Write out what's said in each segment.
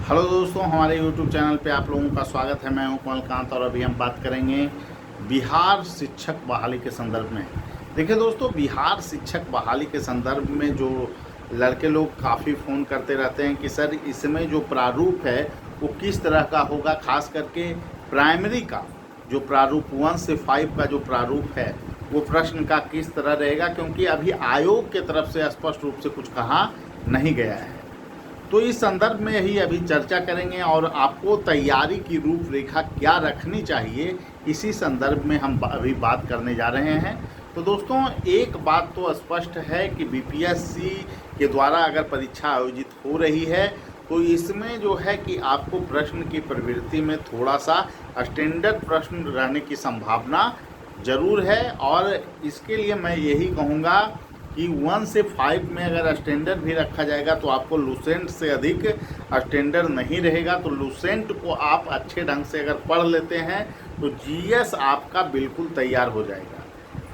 Hello दोस्तों, हमारे YouTube channel पे आप लोगों का स्वागत है। मैं हूं कमलकांत और अभी हम बात करेंगे बिहार शिक्षक बहाली के संदर्भ में। देखिए दोस्तों, बिहार शिक्षक बहाली के संदर्भ में जो लड़के लोग काफ़ी फ़ोन करते रहते हैं कि सर इसमें जो प्रारूप है वो किस तरह का होगा, खास करके प्राइमरी का जो प्रारूप 1 से 5 का जो प्रारूप है वो प्रश्न का किस तरह रहेगा, क्योंकि अभी आयोग के तरफ से स्पष्ट रूप से कुछ कहा नहीं गया है। तो इस संदर्भ में ही अभी चर्चा करेंगे और आपको तैयारी की रूपरेखा क्या रखनी चाहिए, इसी संदर्भ में हम अभी बात करने जा रहे हैं। तो दोस्तों, एक बात तो स्पष्ट है कि बीपीएससी के द्वारा अगर परीक्षा आयोजित हो रही है तो इसमें जो है कि आपको प्रश्न की प्रवृत्ति में थोड़ा सा स्टैंडर्ड प्रश्न रहने की संभावना ज़रूर है। और इसके लिए मैं यही कहूँगा कि 1 से 5 में अगर स्टैंडर्ड भी रखा जाएगा तो आपको लूसेंट से अधिक स्टैंडर्ड नहीं रहेगा। तो लूसेंट को आप अच्छे ढंग से अगर पढ़ लेते हैं तो जीएस आपका बिल्कुल तैयार हो जाएगा।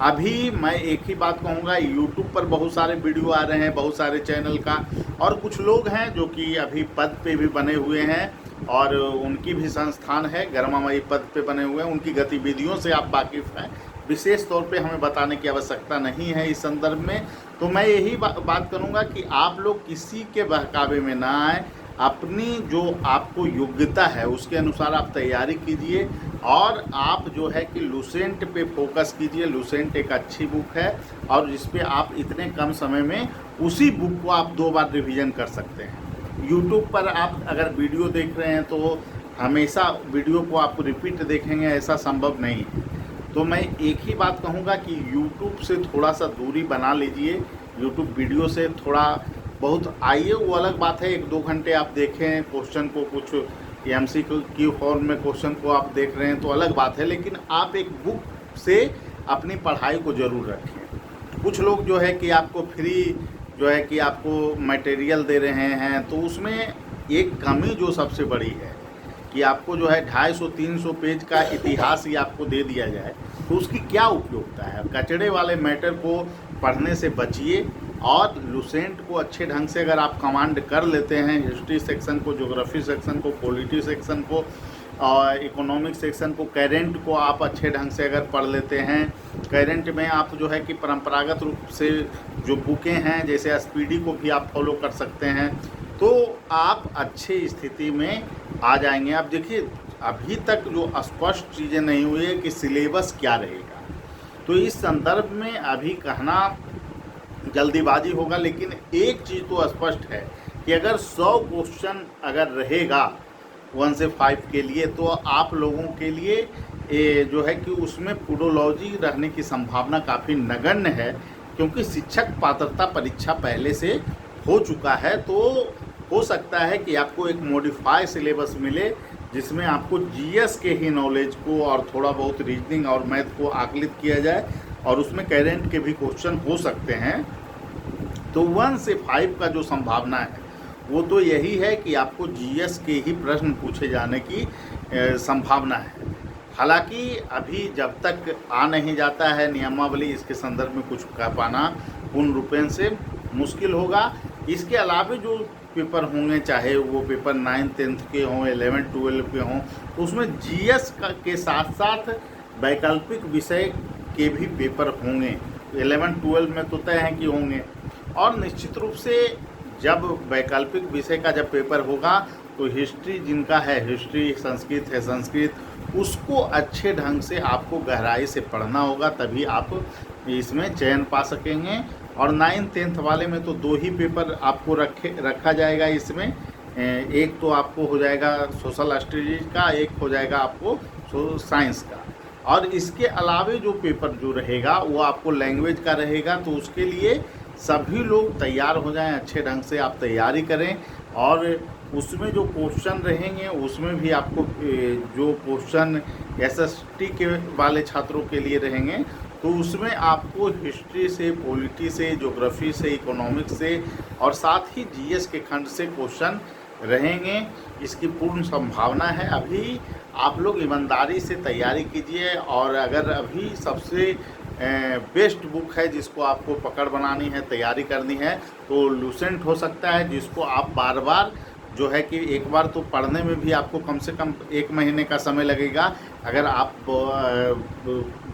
अभी मैं एक ही बात कहूँगा, यूट्यूब पर बहुत सारे वीडियो आ रहे हैं, बहुत सारे चैनल का, और कुछ लोग हैं जो कि अभी पद पे भी बने हुए हैं और उनकी भी संस्थान है, गरमामयी पद पे बने हुए हैं, उनकी गतिविधियों से आप वाकिफ़ हैं। विशेष तौर पे हमें बताने की आवश्यकता नहीं है इस संदर्भ में। तो मैं यही बात करूँगा कि आप लोग किसी के बहकावे में ना आए, अपनी जो आपको योग्यता है उसके अनुसार आप तैयारी कीजिए और आप जो है कि लूसेंट पे फोकस कीजिए। लूसेंट एक अच्छी बुक है और जिस पे आप इतने कम समय में उसी बुक को आप 2 बार रिवीजन कर सकते हैं। यूट्यूब पर आप अगर वीडियो देख रहे हैं तो हमेशा वीडियो को आप रिपीट देखेंगे, ऐसा संभव नहीं है। तो मैं एक ही बात कहूँगा कि YouTube से थोड़ा सा दूरी बना लीजिए। YouTube वीडियो से थोड़ा बहुत आइए, वो अलग बात है। 1-2 घंटे आप देखें क्वेश्चन को, कुछ MCQ फॉर्म में क्वेश्चन को आप देख रहे हैं तो अलग बात है, लेकिन आप एक बुक से अपनी पढ़ाई को ज़रूर रखें। कुछ लोग जो है कि आपको फ्री जो है कि आपको मटेरियल दे रहे हैं, तो उसमें एक कमी जो सबसे बड़ी है कि आपको जो है 250-300 पेज का इतिहास ही आपको दे दिया जाए तो उसकी क्या उपयोगिता है। कचड़े वाले मैटर को पढ़ने से बचिए और लूसेंट को अच्छे ढंग से अगर आप कमांड कर लेते हैं, हिस्ट्री सेक्शन को, ज्योग्राफी सेक्शन को, पॉलिटी सेक्शन को और इकोनॉमिक सेक्शन को, करेंट को आप अच्छे ढंग से अगर पढ़ लेते हैं, करेंट में आप जो है कि परंपरागत रूप से जो बुकें हैं जैसे एसपीडी को भी आप फॉलो कर सकते हैं, तो आप अच्छी स्थिति में आ जाएंगे। आप देखिए, अभी तक जो स्पष्ट चीज़ें नहीं हुई है कि सिलेबस क्या रहेगा, तो इस संदर्भ में अभी कहना जल्दीबाजी होगा। लेकिन एक चीज़ तो स्पष्ट है कि अगर 100 क्वेश्चन अगर रहेगा 1 से 5 के लिए तो आप लोगों के लिए जो है कि उसमें पोडोलॉजी रहने की संभावना काफ़ी नगण्य है, क्योंकि शिक्षक पात्रता परीक्षा पहले से हो चुका है। तो हो सकता है कि आपको एक मॉडिफाई सिलेबस मिले जिसमें आपको जीएस के ही नॉलेज को और थोड़ा बहुत रीजनिंग और मैथ को आकलित किया जाए और उसमें करेंट के भी क्वेश्चन हो सकते हैं। तो 1 से 5 का जो संभावना है वो तो यही है कि आपको जीएस के ही प्रश्न पूछे जाने की संभावना है। हालांकि अभी जब तक आ नहीं जाता है नियमावली, इसके संदर्भ में कुछ कह पाना पूर्ण रूपेण से मुश्किल होगा। इसके अलावा जो पेपर होंगे, चाहे वो पेपर 9th-10th के हों, 11th-12 के हों, तो उसमें जीएस के साथ साथ वैकल्पिक विषय के भी पेपर होंगे। 11th-12 में तो तय है कि होंगे। और निश्चित रूप से जब वैकल्पिक विषय का जब पेपर होगा तो हिस्ट्री जिनका है, हिस्ट्री, संस्कृत है संस्कृत, उसको अच्छे ढंग से आपको गहराई से पढ़ना होगा, तभी आप इसमें चयन पा सकेंगे। और 9th-10th वाले में तो 2 ही पेपर आपको रखा जाएगा इसमें। एक तो आपको हो जाएगा सोशल स्टडीज का, एक हो जाएगा आपको साइंस का। और इसके अलावे जो पेपर जो रहेगा वो आपको लैंग्वेज का रहेगा। तो उसके लिए सभी लोग तैयार हो जाएं, अच्छे ढंग से आप तैयारी करें। और उसमें जो क्वेश्चन रहेंगे उसमें भी आपको जो क्वेश्चन एसएसटी के वाले छात्रों के लिए रहेंगे तो उसमें आपको हिस्ट्री से, पॉलिटी से, ज्योग्राफी से, इकोनॉमिक्स से और साथ ही जीएस के खंड से क्वेश्चन रहेंगे। इसकी पूर्ण संभावना है। अभी आप लोग ईमानदारी से तैयारी कीजिए और अगर अभी सबसे बेस्ट बुक है जिसको आपको पकड़ बनानी है, तैयारी करनी है, तो लूसेंट हो सकता है, जिसको आप बार बार जो है कि एक बार तो पढ़ने में भी आपको कम से कम 1 महीने का समय लगेगा। अगर आप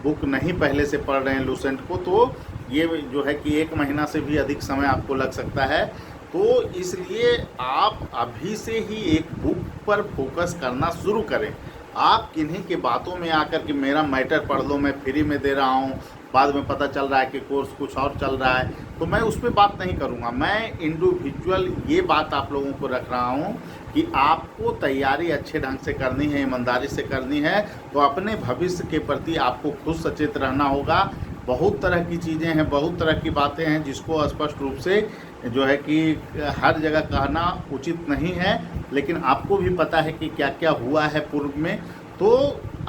बुक नहीं पहले से पढ़ रहे हैं लूसेंट को, तो ये जो है कि 1 महीना से भी अधिक समय आपको लग सकता है। तो इसलिए आप अभी से ही एक बुक पर फोकस करना शुरू करें। आप किन्हीं के बातों में आकर के मेरा मैटर पढ़ लो, मैं फ्री में दे रहा हूँ, बाद में पता चल रहा है कि कोर्स कुछ और चल रहा है, तो मैं उस पर बात नहीं करूँगा। मैं इंडिविजुअल ये बात आप लोगों को रख रहा हूँ कि आपको तैयारी अच्छे ढंग से करनी है, ईमानदारी से करनी है, तो अपने भविष्य के प्रति आपको खुद सचेत रहना होगा। बहुत तरह की चीज़ें हैं, बहुत तरह की बातें हैं जिसको स्पष्ट रूप से जो है कि हर जगह कहना उचित नहीं है, लेकिन आपको भी पता है कि क्या क्या हुआ है पूर्व में। तो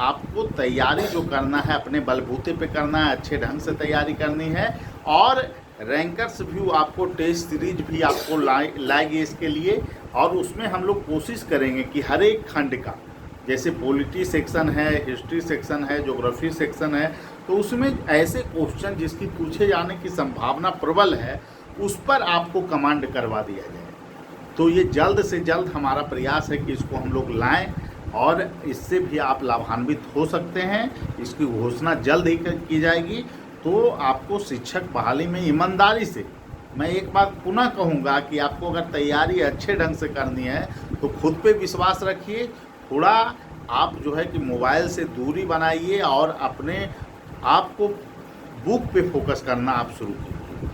आपको तैयारी जो करना है अपने बलबूते पे करना है, अच्छे ढंग से तैयारी करनी है। और रैंकर्स व्यू आपको टेस्ट सीरीज भी आपको लाएगी इसके लिए, और उसमें हम लोग कोशिश करेंगे कि हर एक खंड का, जैसे पॉलिटी सेक्शन है, हिस्ट्री सेक्शन है, ज्योग्राफी सेक्शन है, तो उसमें ऐसे क्वेश्चन जिसकी पूछे जाने की संभावना प्रबल है उस पर आपको कमांड करवा दिया जाए। तो ये जल्द से जल्द हमारा प्रयास है कि इसको हम लोग लाएं, और इससे भी आप लाभान्वित हो सकते हैं। इसकी घोषणा जल्द ही की जाएगी। तो आपको शिक्षक बहाली में ईमानदारी से, मैं एक बात पुनः कहूँगा कि आपको अगर तैयारी अच्छे ढंग से करनी है तो खुद पे विश्वास रखिए। थोड़ा आप जो है कि मोबाइल से दूरी बनाइए और अपने आप को बुक पे फोकस करना आप शुरू कीजिए।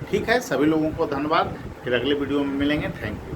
ठीक है, सभी लोगों को धन्यवाद। फिर अगले वीडियो में मिलेंगे। Thank you.